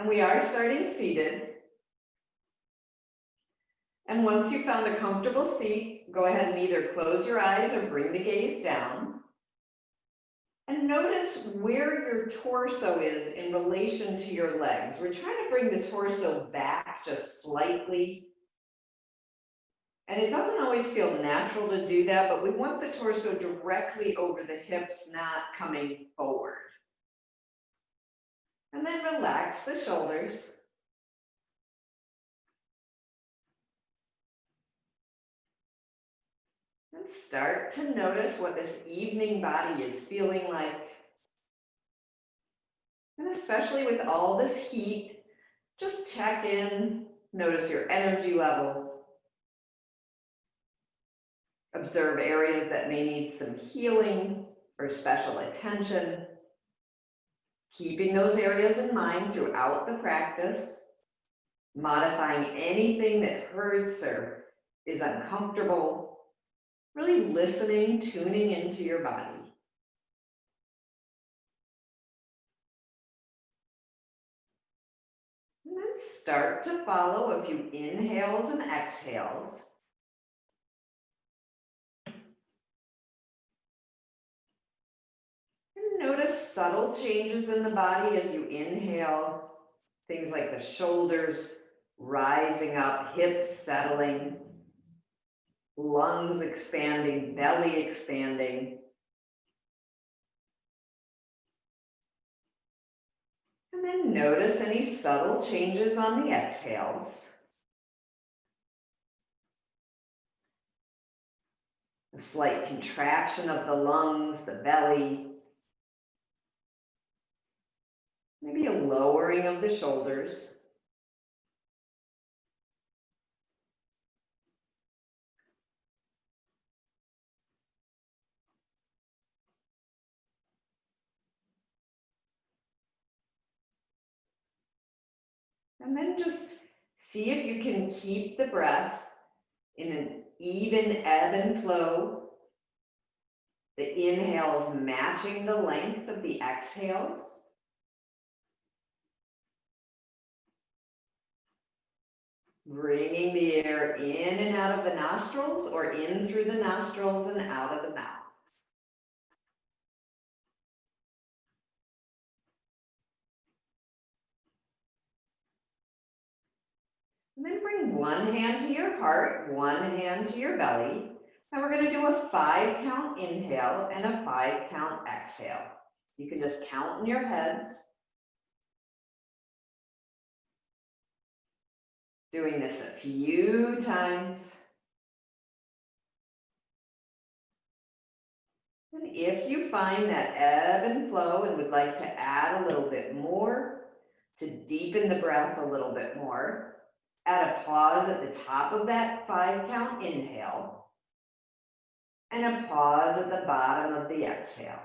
And we are starting seated. And once you've found a comfortable seat, go ahead and either close your eyes or bring the gaze down. And notice where your torso is in relation to your legs. We're trying to bring the torso back just slightly. And it doesn't always feel natural to do that, but we want the torso directly over the hips, not coming forward. And then relax the shoulders. And start to notice what this evening body is feeling like. And especially with all this heat, just check in, notice your energy level. Observe areas that may need some healing or special attention. Keeping those areas in mind throughout the practice. Modifying anything that hurts or is uncomfortable. Really listening, tuning into your body. And then start to follow a few inhales and exhales. And notice subtle changes in the body as you inhale. Things like the shoulders rising up, hips settling, lungs expanding, belly expanding. And then notice any subtle changes on the exhales. A slight contraction of the lungs, the belly. Maybe a lowering of the shoulders. And then just see if you can keep the breath in an even ebb and flow. The inhales matching the length of the exhales. Bringing the air in and out of the nostrils or in through the nostrils and out of the mouth. And then bring one hand to your heart, one hand to your belly. And we're going to do a 5-count inhale and a 5-count exhale. You can just count in your heads. Doing this a few times. And if you find that ebb and flow and would like to add a little bit more, to deepen the breath a little bit more, add a pause at the top of that 5-count inhale and a pause at the bottom of the exhale.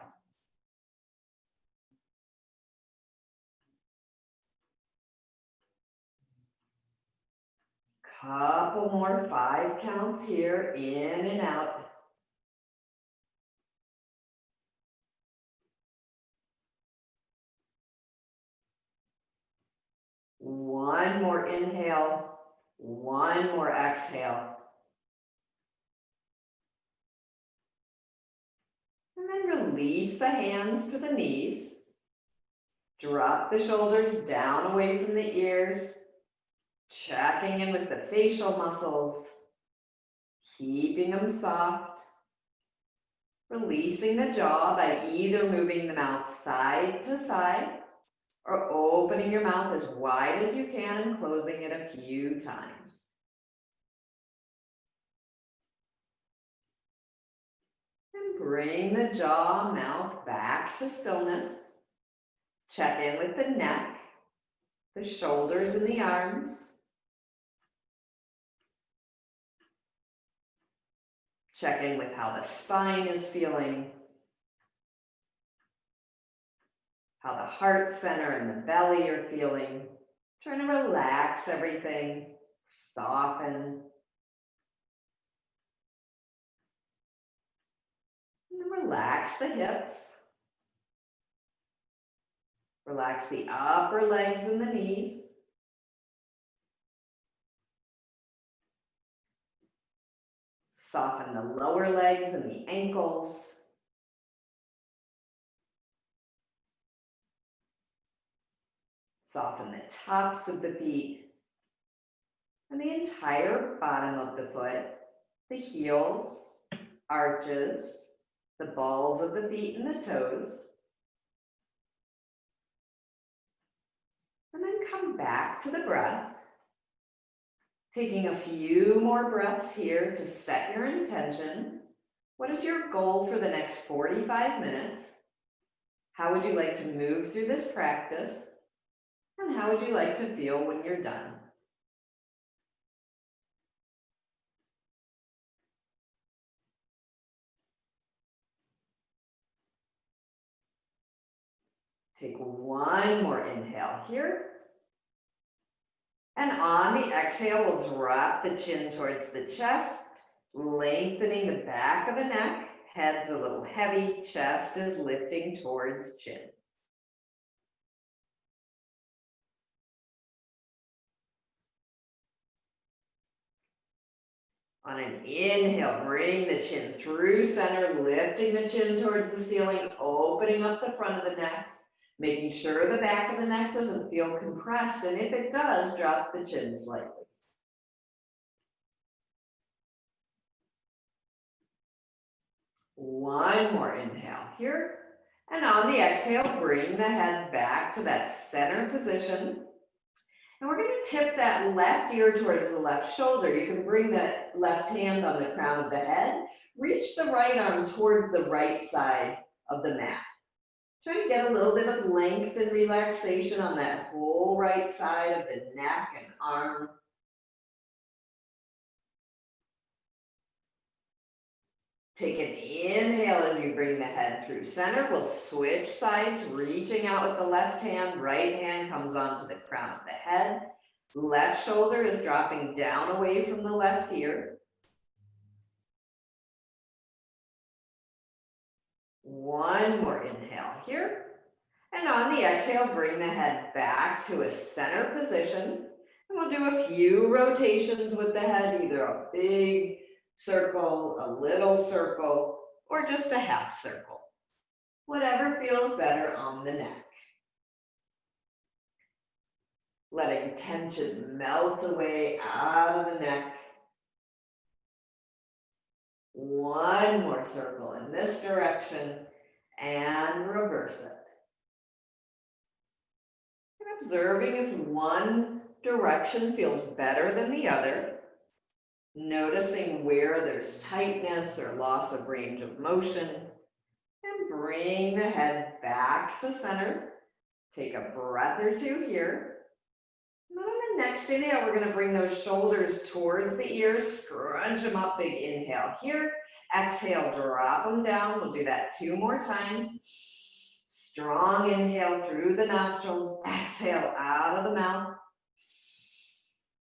Couple more 5 counts here, in and out. One more inhale, one more exhale. And then release the hands to the knees. Drop the shoulders down away from the ears. Checking in with the facial muscles. Keeping them soft. Releasing the jaw by either moving the mouth side to side or opening your mouth as wide as you can and closing it a few times. And bring the jaw, mouth back to stillness. Check in with the neck, the shoulders and the arms. Check in with how the spine is feeling, how the heart center and the belly are feeling. Trying to relax everything, soften. And relax the hips. Relax the upper legs and the knees. Soften the lower legs and the ankles. Soften the tops of the feet and the entire bottom of the foot, the heels, arches, the balls of the feet and the toes. And then come back to the breath. Taking a few more breaths here to set your intention. What is your goal for the next 45 minutes? How would you like to move through this practice? And how would you like to feel when you're done? Take one more inhale here. And on the exhale, we'll drop the chin towards the chest, lengthening the back of the neck. Head's a little heavy, chest is lifting towards chin. On an inhale, bring the chin through center, lifting the chin towards the ceiling, opening up the front of the neck, making sure the back of the neck doesn't feel compressed, and if it does, drop the chin slightly. One more inhale here. And on the exhale, bring the head back to that center position. And we're going to tip that left ear towards the left shoulder. You can bring that left hand on the crown of the head. Reach the right arm towards the right side of the mat. Try to get a little bit of length and relaxation on that whole right side of the neck and arm. Take an inhale as you bring the head through center. We'll switch sides, reaching out with the left hand. Right hand comes onto the crown of the head. Left shoulder is dropping down away from the left ear. One more inhale here. And on the exhale, bring the head back to a center position. And we'll do a few rotations with the head, either a big circle, a little circle, or just a half circle. Whatever feels better on the neck. Letting tension melt away out of the neck. One more circle in this direction and reverse it. And observing if one direction feels better than the other. Noticing where there's tightness or loss of range of motion. And bring the head back to center. Take a breath or two here. And then on the next inhale, we're going to bring those shoulders towards the ears, scrunch them up, big inhale here. Exhale, drop them down. We'll do that 2 more times. Strong inhale through the nostrils, exhale out of the mouth.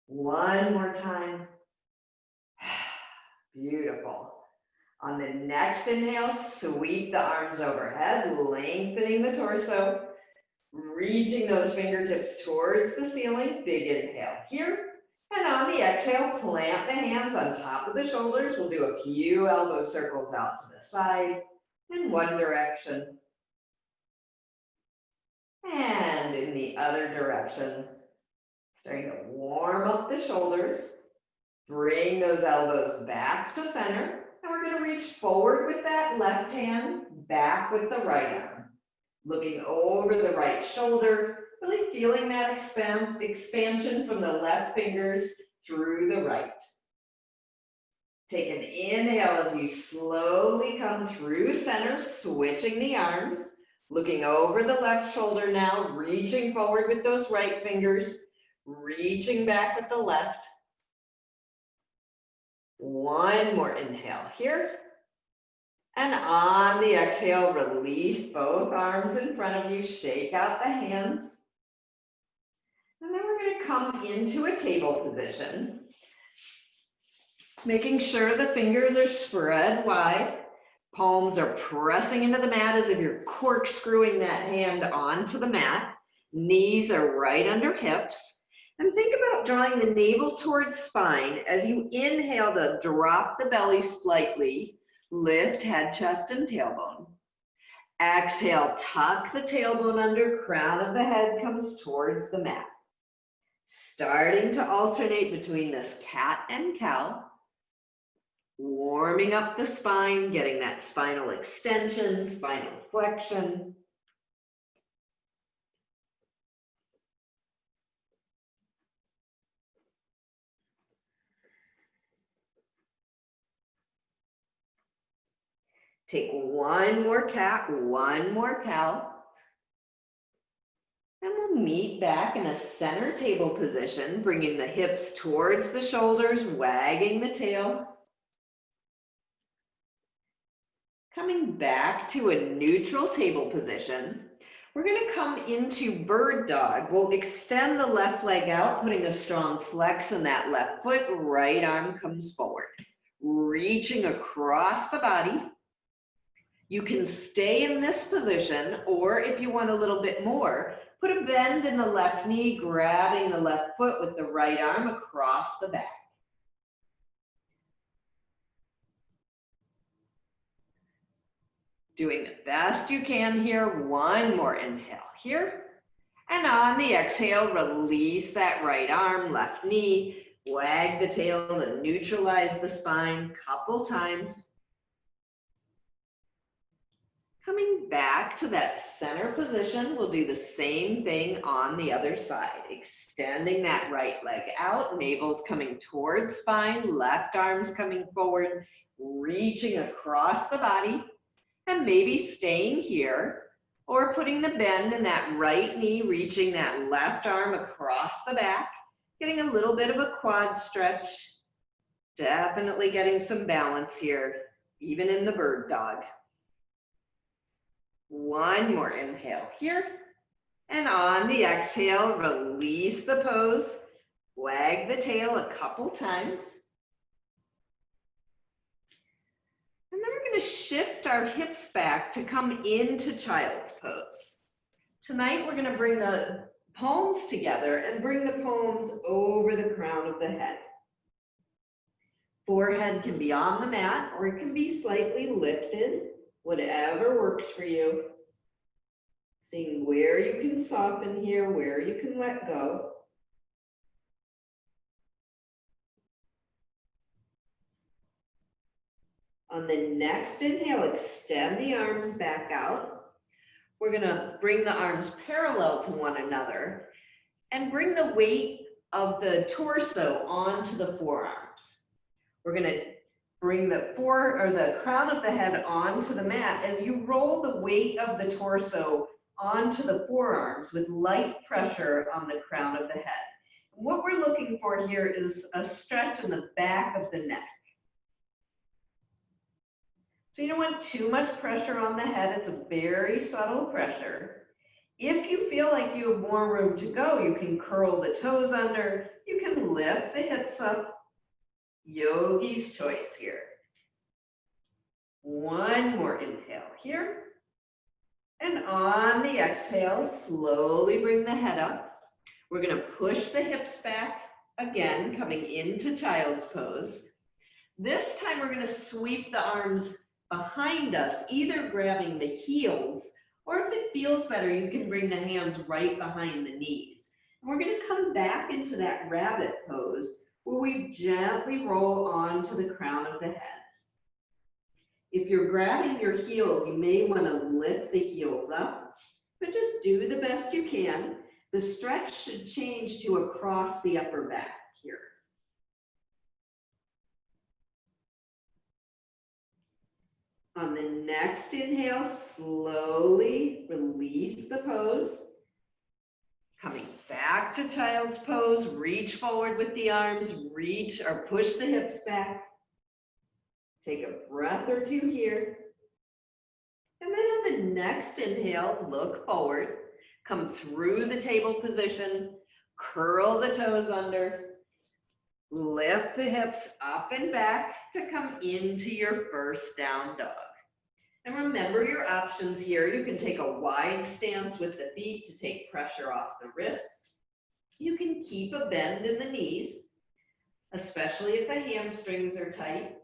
1 more time. Beautiful. On the next inhale, sweep the arms overhead, lengthening the torso. Reaching those fingertips towards the ceiling, big inhale here. And on the exhale, plant the hands on top of the shoulders. We'll do a few elbow circles out to the side in one direction. And in the other direction. Starting to warm up the shoulders. Bring those elbows back to center. And we're going to reach forward with that left hand, back with the right arm. Looking over the right shoulder, really feeling that expansion from the left fingers through the right. Take an inhale as you slowly come through center, switching the arms. Looking over the left shoulder now, reaching forward with those right fingers, reaching back with the left. 1 more inhale here. And on the exhale, release both arms in front of you, shake out the hands. And then we're going to come into a table position, making sure the fingers are spread wide. Palms are pressing into the mat as if you're corkscrewing that hand onto the mat. Knees are right under hips. And think about drawing the navel towards spine as you inhale to drop the belly slightly, lift head, chest, and tailbone. Exhale, tuck the tailbone under, crown of the head comes towards the mat. Starting to alternate between this cat and cow. Warming up the spine, getting that spinal extension, spinal flexion. Take one more cat, one more cow. And we'll meet back in a center table position, bringing the hips towards the shoulders, wagging the tail. Coming back to a neutral table position, we're going to come into bird dog. We'll extend the left leg out, putting a strong flex in that left foot. Right arm comes forward, reaching across the body. You can stay in this position, or if you want a little bit more, put a bend in the left knee, grabbing the left foot with the right arm across the back. Doing the best you can here. One more inhale here. And on the exhale, release that right arm, left knee, wag the tail to neutralize the spine a couple times. Coming back to that center position, we'll do the same thing on the other side. Extending that right leg out, navel's coming towards spine, left arm's coming forward, reaching across the body, and maybe staying here, or putting the bend in that right knee, reaching that left arm across the back, getting a little bit of a quad stretch, definitely getting some balance here, even in the bird dog. One more inhale here, and on the exhale, release the pose, wag the tail a couple times. And then we're going to shift our hips back to come into child's pose. Tonight, we're going to bring the palms together and bring the palms over the crown of the head. Forehead can be on the mat, or it can be slightly lifted. Whatever works for you. Seeing where you can soften here, where you can let go. On the next inhale, extend the arms back out. We're going to bring the arms parallel to one another and bring the weight of the torso onto the forearms. We're going to bring the crown of the head onto the mat as you roll the weight of the torso onto the forearms with light pressure on the crown of the head. And what we're looking for here is a stretch in the back of the neck. So you don't want too much pressure on the head. It's a very subtle pressure. If you feel like you have more room to go, you can curl the toes under. You can lift the hips up. Yogi's choice here. One more inhale here. And on the exhale, slowly bring the head up. We're going to push the hips back again, coming into child's pose. This time we're going to sweep the arms behind us, either grabbing the heels, or if it feels better, you can bring the hands right behind the knees. And we're going to come back into that rabbit pose, where we gently roll onto the crown of the head. If you're grabbing your heels, you may want to lift the heels up, but just do the best you can. The stretch should change to across the upper back here. On the next inhale, slowly release the pose. Coming back to child's pose, reach forward with the arms, reach or push the hips back. Take a breath or two here. And then on the next inhale, look forward. Come through the table position, curl the toes under, lift the hips up and back to come into your first down dog. And remember your options here. You can take a wide stance with the feet to take pressure off the wrists. You can keep a bend in the knees, especially if the hamstrings are tight.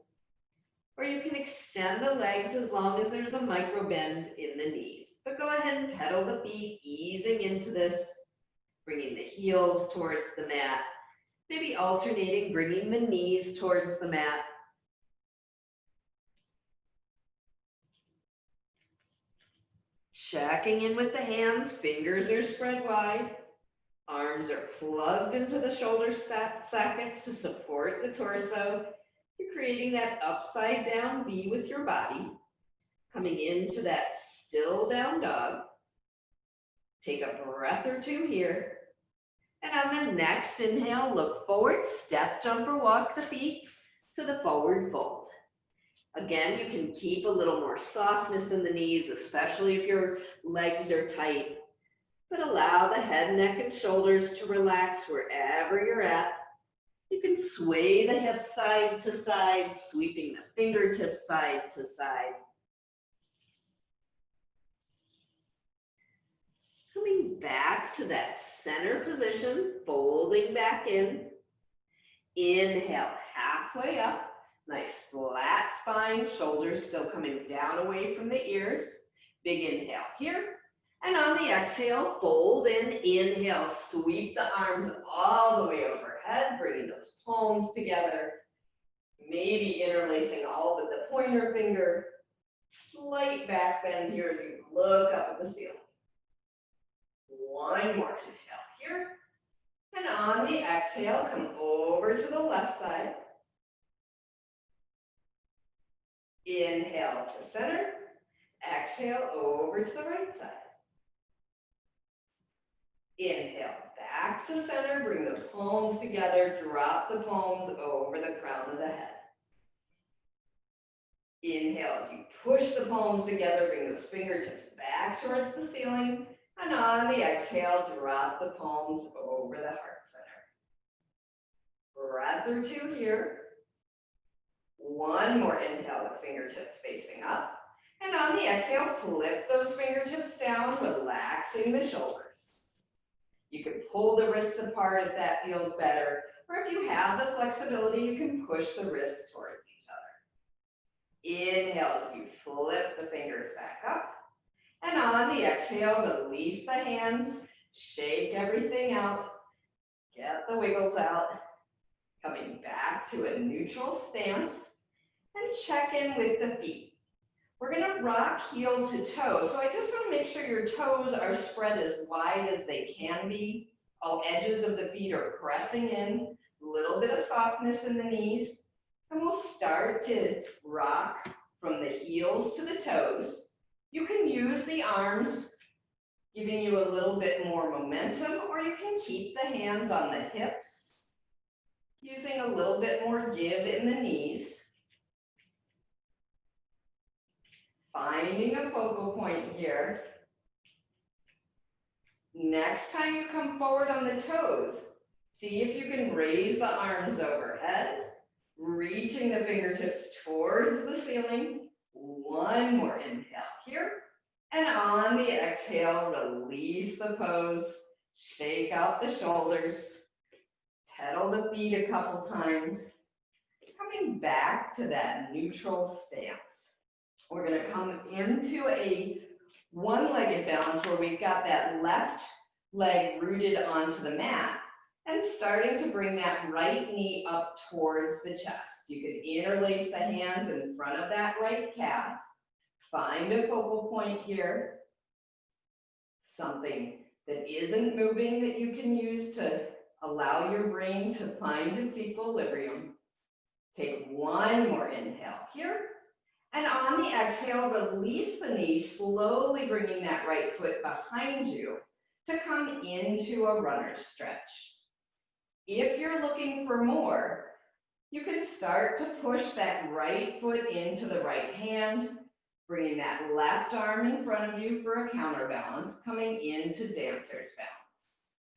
Or you can extend the legs as long as there's a micro bend in the knees. But go ahead and pedal the feet, easing into this, bringing the heels towards the mat, maybe alternating, bringing the knees towards the mat. Checking in with the hands, fingers are spread wide, arms are plugged into the shoulder sockets to support the torso. You're creating that upside down V with your body, coming into that still down dog. Take a breath or two here. And on the next inhale, look forward, step, jump, or walk the feet to the forward fold. Again, you can keep a little more softness in the knees, especially if your legs are tight, but allow the head, neck, and shoulders to relax wherever you're at. You can sway the hips side to side, sweeping the fingertips side to side. Coming back to that center position, folding back in. Inhale, halfway up. Nice flat spine, shoulders still coming down away from the ears. Big inhale here. And on the exhale, fold in. Inhale, sweep the arms all the way overhead, bringing those palms together. Maybe interlacing all but the pointer finger. Slight back bend here as you look up at the ceiling. One more inhale here. And on the exhale, come over to the left side. Inhale to center. Exhale over to the right side. Inhale back to center. Bring the palms together. Drop the palms over the crown of the head. Inhale as you push the palms together. Bring those fingertips back towards the ceiling. And on the exhale, drop the palms over the heart center. Breath or two here. One more inhale with fingertips facing up. And on the exhale, flip those fingertips down, relaxing the shoulders. You can pull the wrists apart if that feels better. Or if you have the flexibility, you can push the wrists towards each other. Inhale as you flip the fingers back up. And on the exhale, release the hands, shake everything out, get the wiggles out, coming back to a neutral stance, and check in with the feet. We're gonna rock heel to toe, so I just wanna make sure your toes are spread as wide as they can be. All edges of the feet are pressing in, a little bit of softness in the knees, and we'll start to rock from the heels to the toes. You can use the arms, giving you a little bit more momentum, or you can keep the hands on the hips, using a little bit more give in the knees. Finding a focal point here. Next time you come forward on the toes, see if you can raise the arms overhead, reaching the fingertips towards the ceiling. One more inhale here. And on the exhale, release the pose. Shake out the shoulders. Pedal the feet a couple times. Coming back to that neutral stance. We're going to come into a one-legged balance where we've got that left leg rooted onto the mat and starting to bring that right knee up towards the chest. You can interlace the hands in front of that right calf. Find a focal point here. Something that isn't moving that you can use to allow your brain to find its equilibrium. Take one more inhale here. And on the exhale, release the knee, slowly bringing that right foot behind you to come into a runner's stretch. If you're looking for more, you can start to push that right foot into the right hand, bringing that left arm in front of you for a counterbalance, coming into dancer's balance.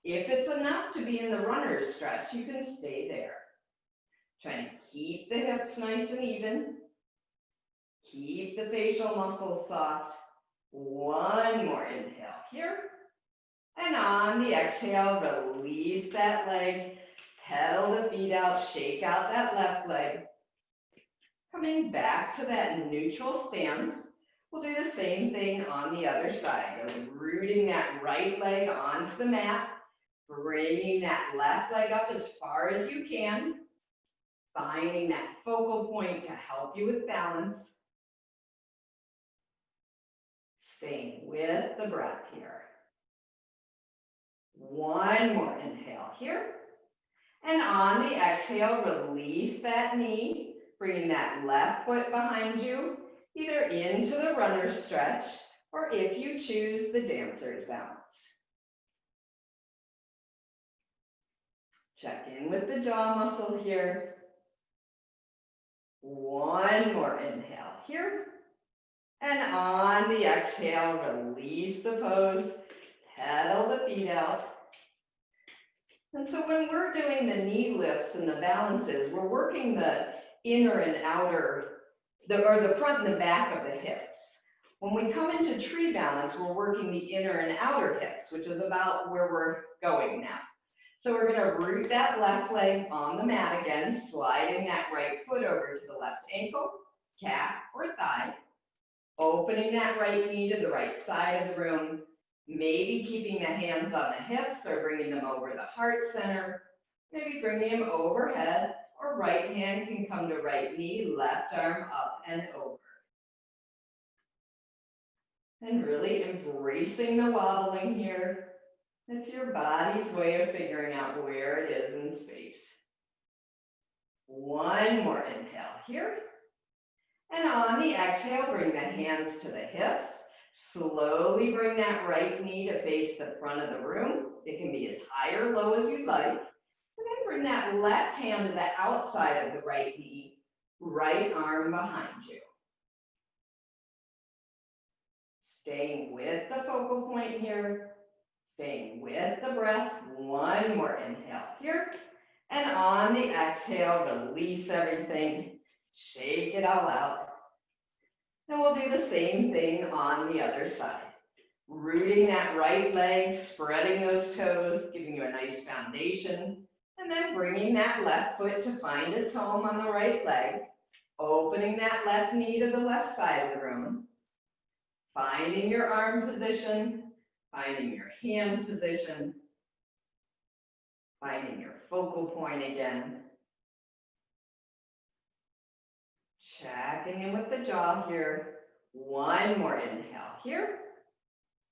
If it's enough to be in the runner's stretch, you can stay there. Trying to keep the hips nice and even. Keep the facial muscles soft. One more inhale here. And on the exhale, release that leg. Pedal the feet out, shake out that left leg. Coming back to that neutral stance. We'll do the same thing on the other side. Rooting that right leg onto the mat. Bringing that left leg up as far as you can. Finding that focal point to help you with balance. Staying with the breath here. One more inhale here. And on the exhale, release that knee, bringing that left foot behind you, either into the runner's stretch, or if you choose, the dancer's balance. Check in with the jaw muscle here. One more inhale here. And on the exhale, release the pose, pedal the feet out. And so when we're doing the knee lifts and the balances, we're working the inner and outer, or the front and the back of the hips. When we come into tree balance, we're working the inner and outer hips, which is about where we're going now. So we're gonna root that left leg on the mat again, sliding that right foot over to the left ankle, calf, or thigh, opening that right knee to the right side of the room, maybe keeping the hands on the hips or bringing them over the heart center, maybe bringing them overhead, or right hand can come to right knee, left arm up and over. And really embracing the wobbling here. It's your body's way of figuring out where it is in space. One more inhale here. And on the exhale, bring the hands to the hips. Slowly bring that right knee to face the front of the room. It can be as high or low as you'd like. And then bring that left hand to the outside of the right knee, right arm behind you. Staying with the focal point here. Staying with the breath. One more inhale here. And on the exhale, release everything. Shake it all out. And we'll do the same thing on the other side. Rooting that right leg, spreading those toes, giving you a nice foundation. And then bringing that left foot to find its home on the right leg. Opening that left knee to the left side of the room. Finding your arm position. Finding your hand position. Finding your focal point again. Checking in with the jaw here. One more inhale here.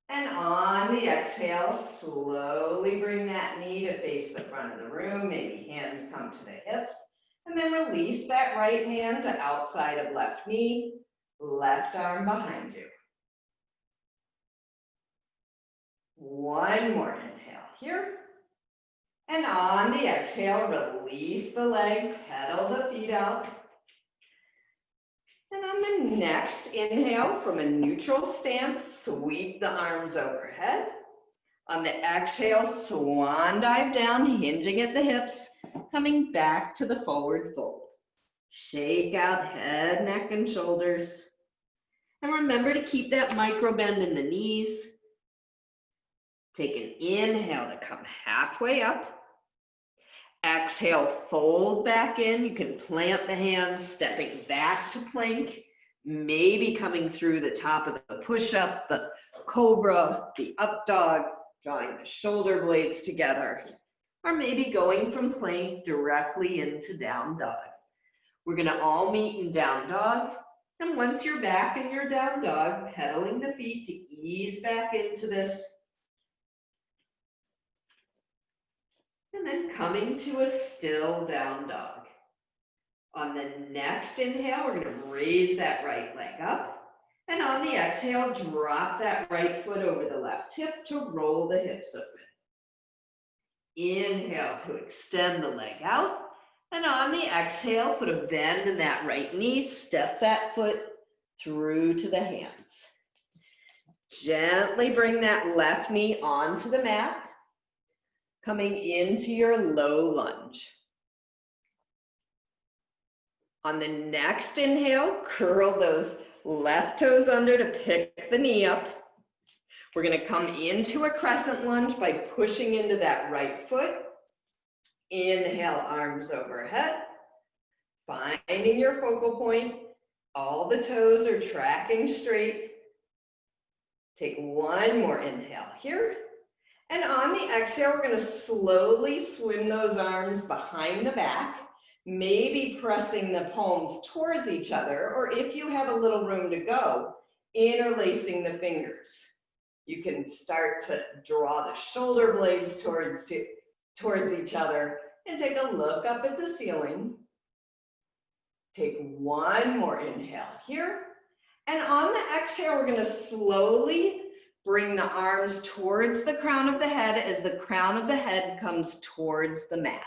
And on the exhale, slowly bring that knee to face the front of the room. Maybe hands come to the hips. And then release that right hand to outside of left knee, left arm behind you. One more inhale here. And on the exhale, release the leg, pedal the feet out. And on the next inhale, from a neutral stance, sweep the arms overhead. On the exhale, swan dive down, hinging at the hips, coming back to the forward fold. Shake out head, neck, and shoulders. And remember to keep that micro bend in the knees. Take an inhale to come halfway up. Exhale, fold back in. You can plant the hands, stepping back to plank, maybe coming through the top of the push-up, the cobra, the up dog, drawing the shoulder blades together, or maybe going from plank directly into down dog. We're gonna all meet in down dog, and once you're back in your down dog, pedaling the feet to ease back into this. And then coming to a still down dog. On the next inhale, we're going to raise that right leg up. And on the exhale, drop that right foot over the left hip to roll the hips open. Inhale to extend the leg out. And on the exhale, put a bend in that right knee. Step that foot through to the hands. Gently bring that left knee onto the mat. Coming into your low lunge. On the next inhale, curl those Left toes under to pick the knee up. We're going to come into a crescent lunge by pushing into that right foot. Inhale, arms overhead. Finding your focal point. All the toes are tracking straight. Take one more inhale here. And on the exhale, we're going to slowly swim those arms behind the back, maybe pressing the palms towards each other, or if you have a little room to go, interlacing the fingers. You can start to draw the shoulder blades towards each other and take a look up at the ceiling. Take one more inhale here. And on the exhale, we're going to slowly bring the arms towards the crown of the head as the crown of the head comes towards the mat.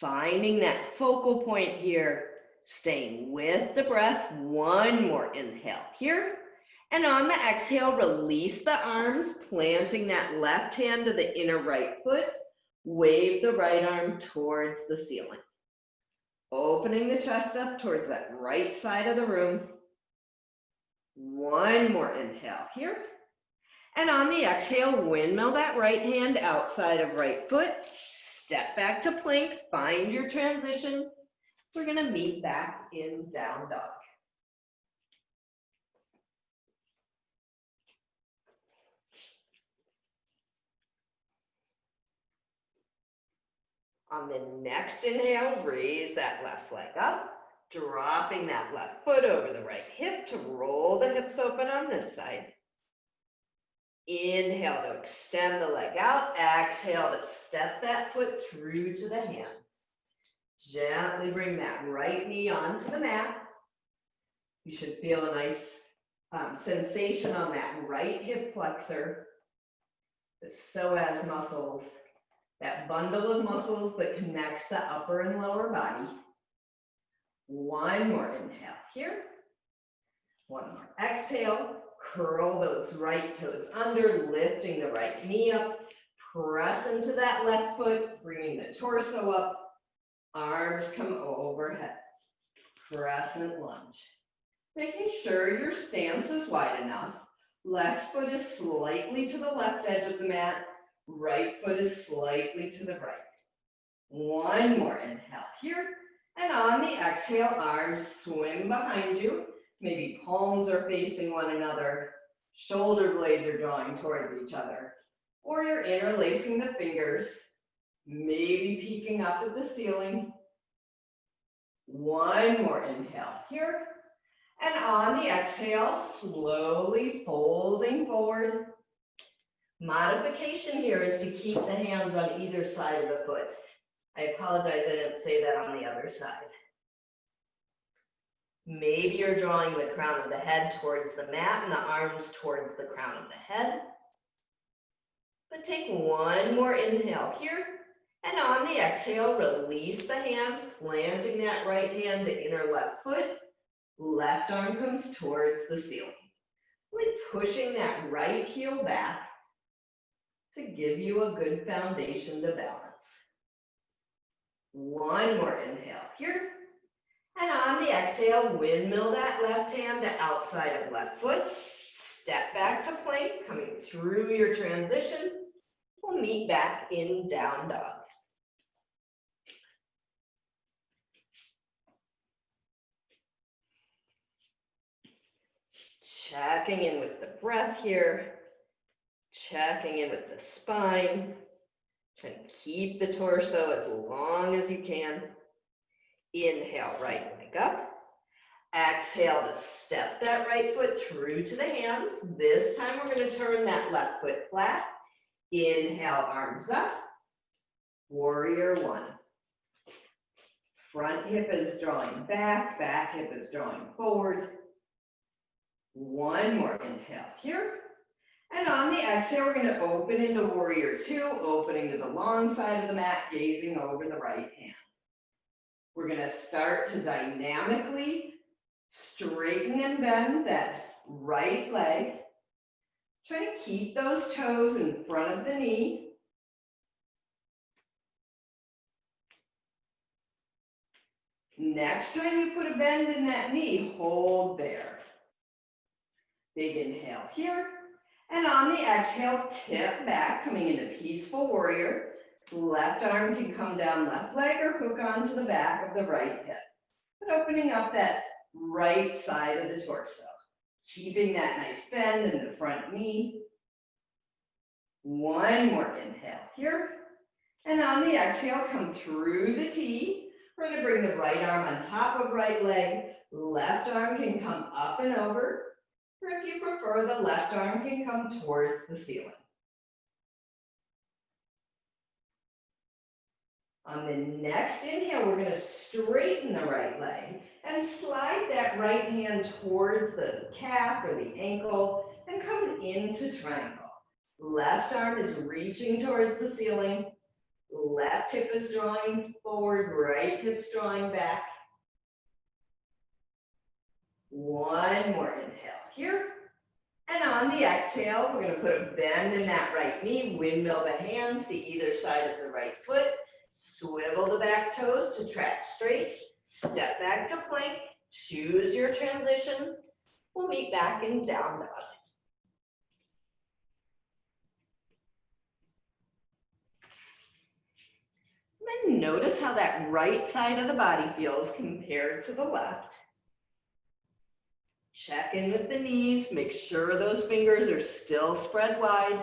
Finding that focal point here, staying with the breath. One more inhale here. And on the exhale, release the arms, planting that left hand to the inner right foot. Wave the right arm towards the ceiling. Opening the chest up towards that right side of the room. One more inhale here. And on the exhale, windmill that right hand outside of right foot. Step back to plank, find your transition. We're going to meet back in down dog. On the next inhale, raise that left leg up, dropping that left foot over the right hip to roll the hips open on this side. Inhale to extend the leg out. Exhale to step that foot through to the hands. Gently bring that right knee onto the mat. You should feel a nice sensation on that right hip flexor, the psoas muscles, that bundle of muscles that connects the upper and lower body. One more inhale here. One more exhale. Curl those right toes under, lifting the right knee up. Press into that left foot, bringing the torso up. Arms come overhead. Crescent lunge. Making sure your stance is wide enough. Left foot is slightly to the left edge of the mat. Right foot is slightly to the right. One more inhale here. And on the exhale, arms swim behind you. Maybe palms are facing one another. Shoulder blades are drawing towards each other. Or you're interlacing the fingers. Maybe peeking up at the ceiling. One more inhale here. And on the exhale, slowly folding forward. Modification here is to keep the hands on either side of the foot. I apologize, I didn't say that on the other side. Maybe you're drawing the crown of the head towards the mat and the arms towards the crown of the head. But take one more inhale here. And on the exhale, release the hands, planting that right hand to inner left foot. Left arm comes towards the ceiling. Really pushing that right heel back to give you a good foundation to balance. One more inhale here. And on the exhale, windmill that left hand to outside of left foot. Step back to plank, coming through your transition. We'll meet back in down dog. Checking in with the breath here. Checking in with the spine. Trying to keep the torso as long as you can. Inhale, right leg up. Exhale to step that right foot through to the hands. This time we're going to turn that left foot flat. Inhale, arms up. Warrior one. Front hip is drawing back, back hip is drawing forward. One more inhale here. And on the exhale, we're going to open into warrior two, opening to the long side of the mat, gazing over the right hand. We're going to start to dynamically straighten and bend that right leg. Try to keep those toes in front of the knee. Next time you put a bend in that knee, hold there. Big inhale here. And on the exhale, tip back, coming into peaceful warrior. Left arm can come down left leg or hook onto the back of the right hip. But opening up that right side of the torso. Keeping that nice bend in the front knee. One more inhale here. And on the exhale, come through the T. We're going to bring the right arm on top of right leg. Left arm can come up and over. Or if you prefer, the left arm can come towards the ceiling. On the next inhale, we're going to straighten the right leg and slide that right hand towards the calf or the ankle and come into triangle. Left arm is reaching towards the ceiling. Left hip is drawing forward, right hip's drawing back. One more inhale here. And on the exhale, we're going to put a bend in that right knee, windmill the hands to either side of the right foot. Swivel the back toes to track straight. Step back to plank. Choose your transition. We'll meet back in down dog. Then notice how that right side of the body feels compared to the left. Check in with the knees. Make sure those fingers are still spread wide.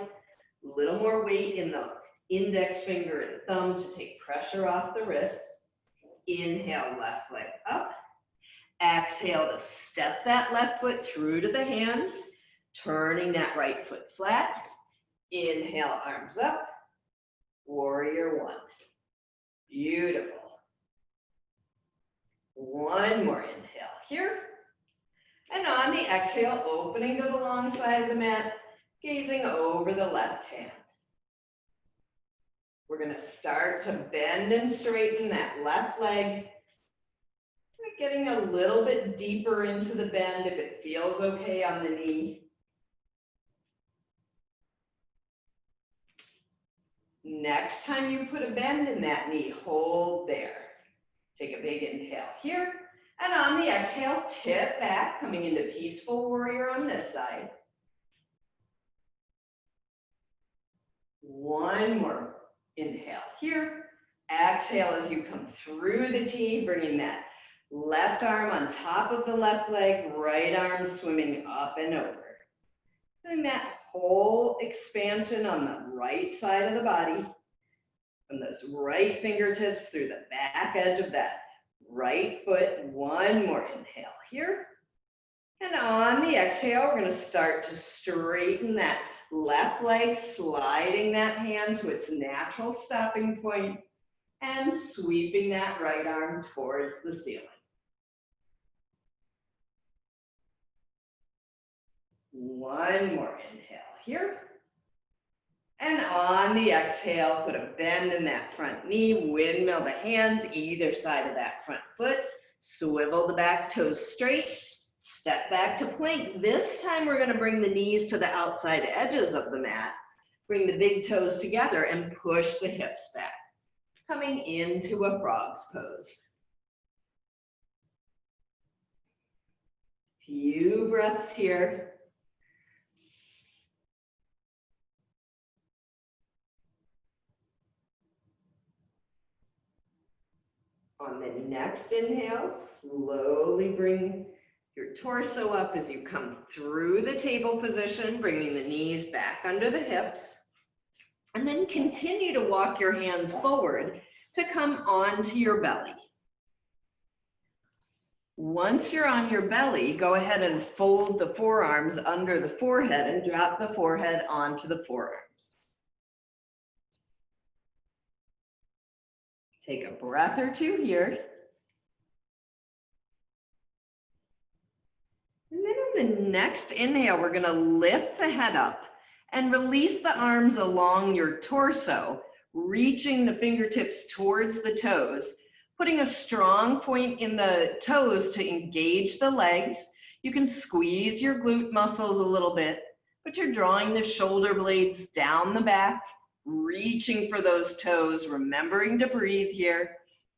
A little more weight in the index finger and thumb to take pressure off the wrists. Inhale, left leg up. Exhale to step that left foot through to the hands, turning that right foot flat. Inhale, arms up. Warrior one. Beautiful. One more inhale here. And on the exhale, opening to the long side of the mat, gazing over the left hand. We're going to start to bend and straighten that left leg. Getting a little bit deeper into the bend if it feels okay on the knee. Next time you put a bend in that knee, hold there. Take a big inhale here. And on the exhale, tip back, coming into peaceful warrior on this side. One more inhale here. Exhale as you come through the T, bringing that left arm on top of the left leg, right arm swimming up and over. And that whole expansion on the right side of the body, from those right fingertips through the back edge of that right foot. One more inhale here. And on the exhale, we're going to start to straighten that left leg, sliding that hand to its natural stopping point and sweeping that right arm towards the ceiling. One more inhale here. And on the exhale, put a bend in that front knee, windmill the hands either side of that front foot, swivel the back toes straight, step back to plank. This time we're going to bring the knees to the outside edges of the mat, bring the big toes together and push the hips back, coming into a frog's pose. Few breaths here. On the next inhale, slowly bring your torso up as you come through the table position, bringing the knees back under the hips. And then continue to walk your hands forward to come onto your belly. Once you're on your belly, go ahead and fold the forearms under the forehead and drop the forehead onto the forearms. Take a breath or two here. And then on the next inhale, we're going to lift the head up and release the arms along your torso, reaching the fingertips towards the toes, putting a strong point in the toes to engage the legs. You can squeeze your glute muscles a little bit, but you're drawing the shoulder blades down the back, reaching for those toes, remembering to breathe here.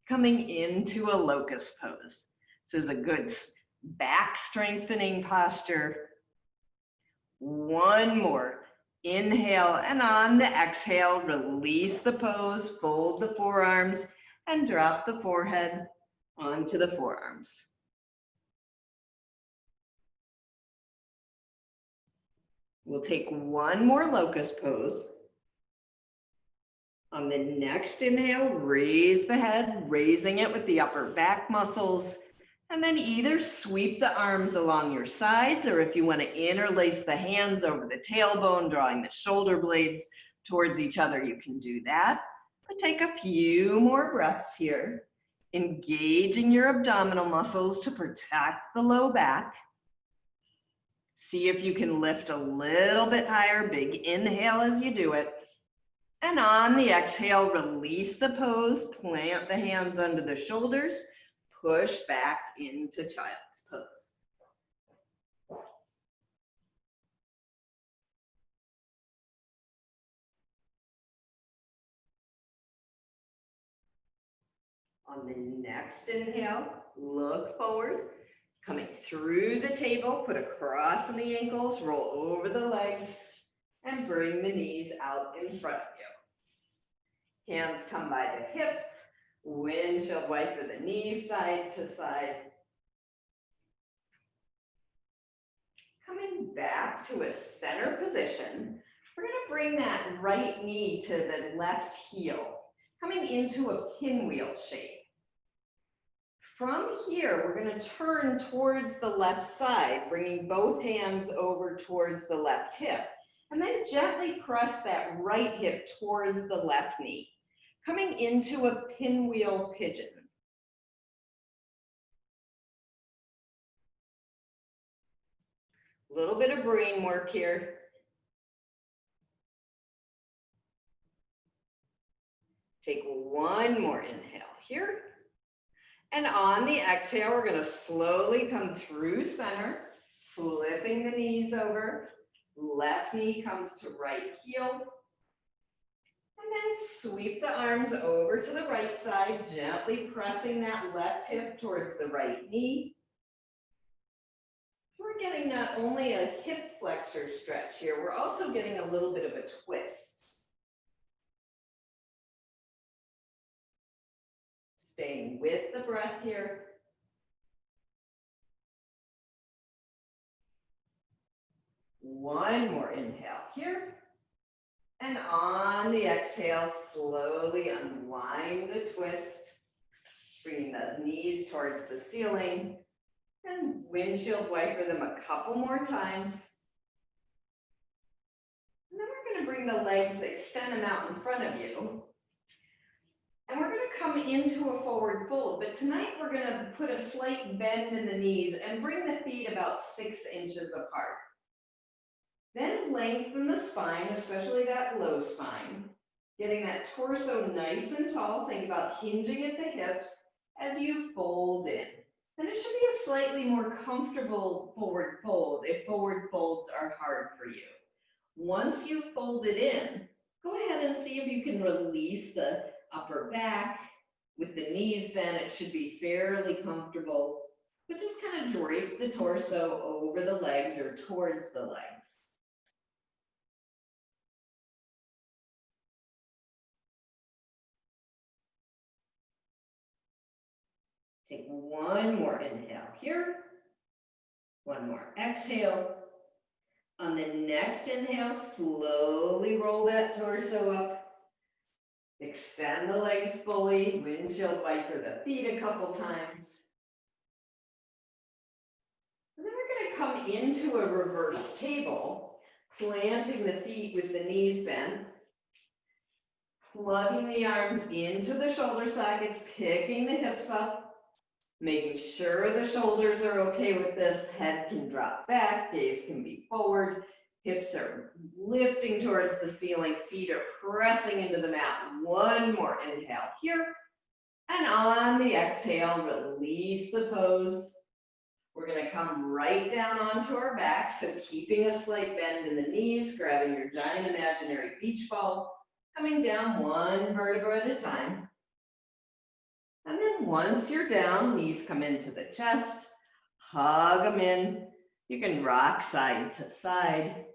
coming into a locust pose. This is a good back strengthening posture. One more. Inhale, and on the exhale, release the pose, fold the forearms, and drop the forehead onto the forearms. We'll take one more locust pose. On the next inhale, raise the head, raising it with the upper back muscles, and then either sweep the arms along your sides, or if you want to interlace the hands over the tailbone, drawing the shoulder blades towards each other, you can do that. But take a few more breaths here, engaging your abdominal muscles to protect the low back. See if you can lift a little bit higher, big inhale as you do it. And on the exhale, release the pose, plant the hands under the shoulders, push back into child's pose. On the next inhale, look forward, coming through the table, put a cross on the ankles, roll over the legs, and bring the knees out in front of you. Hands come by the hips, windshield wiper the knees side to side. Coming back to a center position, we're going to bring that right knee to the left heel, coming into a pinwheel shape. From here, we're going to turn towards the left side, bringing both hands over towards the left hip, and then gently press that right hip towards the left knee, coming into a pinwheel pigeon. A little bit of brain work here. Take one more inhale here. And on the exhale, we're going to slowly come through center, flipping the knees over. Left knee comes to right heel. And then sweep the arms over to the right side, gently pressing that left hip towards the right knee. We're getting not only a hip flexor stretch here, we're also getting a little bit of a twist. Staying with the breath here. One more inhale here. And on the exhale, slowly unwind the twist, bringing the knees towards the ceiling, and windshield wiper them a couple more times. And then we're going to bring the legs, extend them out in front of you. And we're going to come into a forward fold, but tonight we're going to put a slight bend in the knees and bring the feet about 6 inches apart. Then lengthen the spine, especially that low spine, getting that torso nice and tall. Think about hinging at the hips as you fold in. And it should be a slightly more comfortable forward fold if forward folds are hard for you. Once you've folded in, go ahead and see if you can release the upper back. With the knees bent, it should be fairly comfortable, but just kind of drape the torso over the legs or towards the legs. Take one more inhale here, one more exhale. On the next inhale, slowly roll that torso up. Extend the legs fully, windshield wiper the feet a couple times. And then we're going to come into a reverse table, planting the feet with the knees bent, plugging the arms into the shoulder sockets, picking the hips up, making sure the shoulders are okay with this. Head can drop back, gaze can be forward. Hips are lifting towards the ceiling, feet are pressing into the mat. One more inhale here. And on the exhale, release the pose. We're going to come right down onto our back, so keeping a slight bend in the knees, grabbing your giant imaginary beach ball, coming down one vertebra at a time. And then once you're down, knees come into the chest, hug them in. You can rock side to side.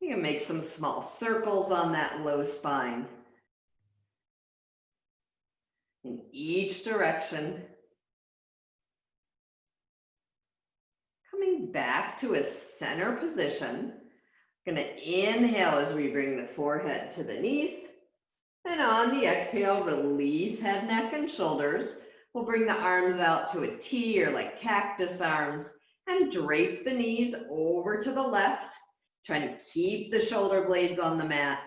You can make some small circles on that low spine in each direction. Coming back to a center position. Going to inhale as we bring the forehead to the knees. And on the exhale, release head, neck, and shoulders. We'll bring the arms out to a T or like cactus arms and drape the knees over to the left. Trying to keep the shoulder blades on the mat.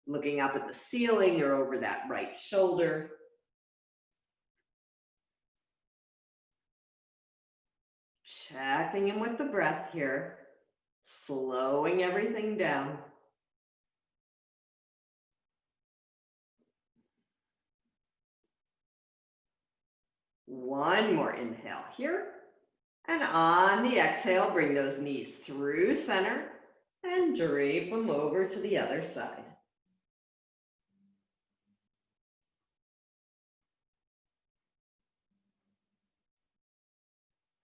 Looking up at the ceiling or over that right shoulder. Checking in with the breath here. Slowing everything down. One more inhale here. And on the exhale, bring those knees through center and drape them over to the other side.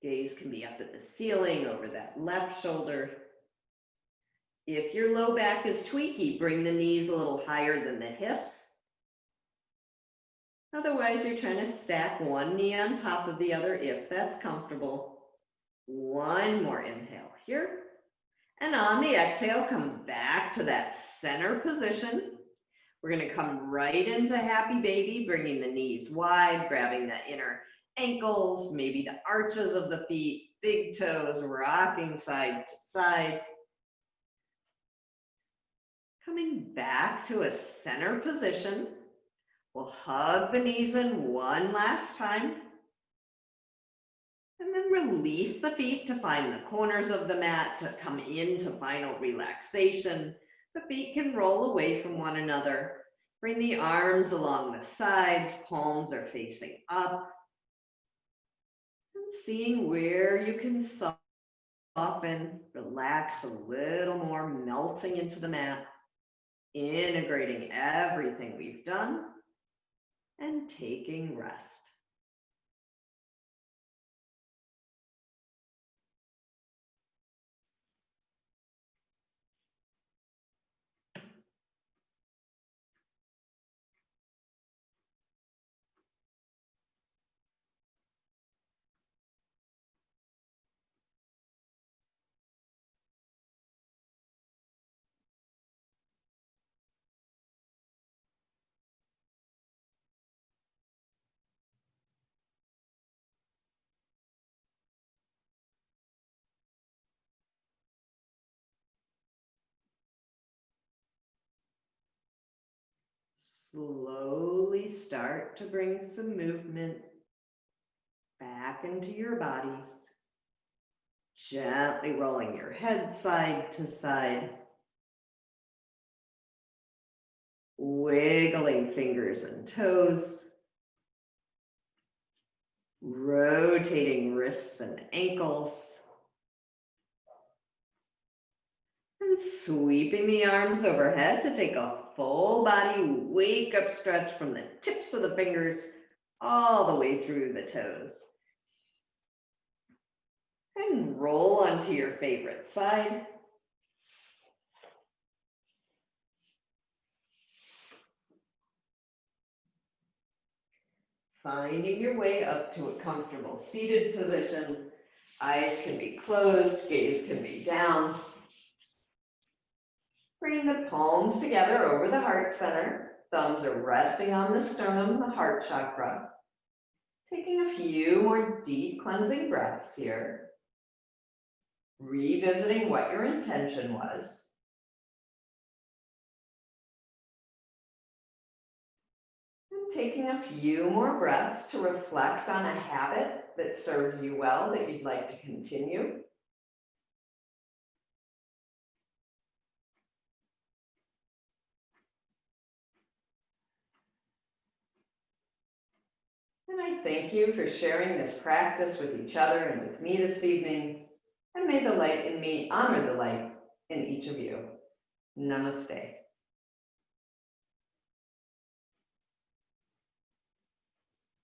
Gaze can be up at the ceiling over that left shoulder. If your low back is tweaky, bring the knees a little higher than the hips. Otherwise, you're trying to stack one knee on top of the other if that's comfortable. One more inhale here. And on the exhale, come back to that center position. We're going to come right into happy baby, bringing the knees wide, grabbing the inner ankles, maybe the arches of the feet, big toes, rocking side to side. Coming back to a center position. We'll hug the knees in one last time. And then release the feet to find the corners of the mat to come into final relaxation. The feet can roll away from one another. Bring the arms along the sides, palms are facing up. And seeing where you can soften, relax a little more, melting into the mat, integrating everything we've done, and taking rest. Slowly start to bring some movement back into your bodies. Gently rolling your head side to side. Wiggling fingers and toes. Rotating wrists and ankles. And sweeping the arms overhead to take a full body wake up stretch from the tips of the fingers all the way through the toes. And roll onto your favorite side. Finding your way up to a comfortable seated position. Eyes can be closed, gaze can be down. Bring the palms together over the heart center. Thumbs are resting on the sternum, the heart chakra. Taking a few more deep cleansing breaths here. Revisiting what your intention was. And taking a few more breaths to reflect on a habit that serves you well that you'd like to continue. And I thank you for sharing this practice with each other and with me this evening. And may the light in me honor the light in each of you. Namaste.